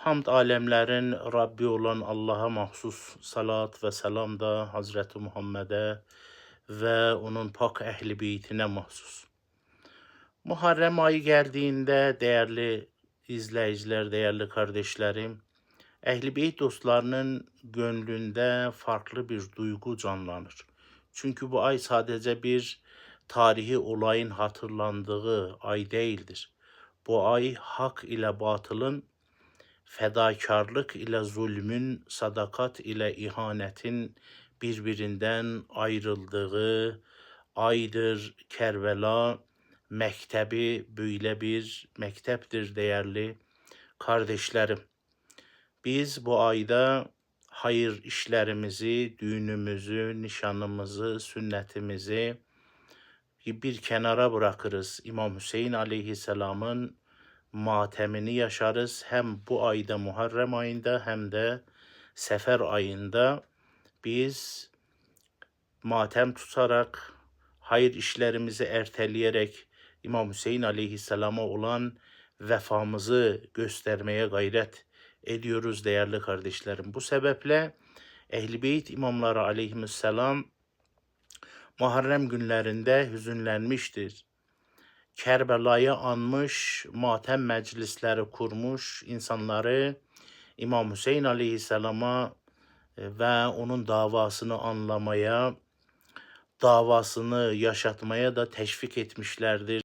Hamd alemlerin Rabbi olan Allah'a mahsus salat ve selam da Hazreti Muhammed'e ve onun pak ehli beytine mahsus. Muharrem ayı geldiğinde değerli izleyiciler, değerli kardeşlerim, Ehl-i Beyt dostlarının gönlünde farklı bir duygu canlanır. Çünkü bu ay sadece bir tarihi olayın hatırlandığı ay değildir. Bu ay hak ile batılın, fedakarlık ile zulmün, sadakat ile ihanetin birbirinden ayrıldığı aydır. Kerbela mektebi böyle bir mekteptir değerli kardeşlerim. Biz bu ayda hayır işlerimizi, düğünümüzü, nişanımızı, sünnetimizi bir kenara bırakırız. İmam Hüseyin aleyhisselamın matemini yaşarız. Hem bu ayda Muharrem ayında hem de Sefer ayında biz matem tutarak, hayır işlerimizi erteleyerek İmam Hüseyin aleyhisselama olan vefamızı göstermeye gayret ediyoruz değerli kardeşlerim. Bu sebeple Ehl-i Beyt imamları aleyhisselam Muharrem günlerinde hüzünlenmiştir. Kerbela'yı anmış, matem meclisleri kurmuş, insanları İmam Hüseyin aleyhisselama ve onun davasını anlamaya, davasını yaşatmaya da teşvik etmişlerdir.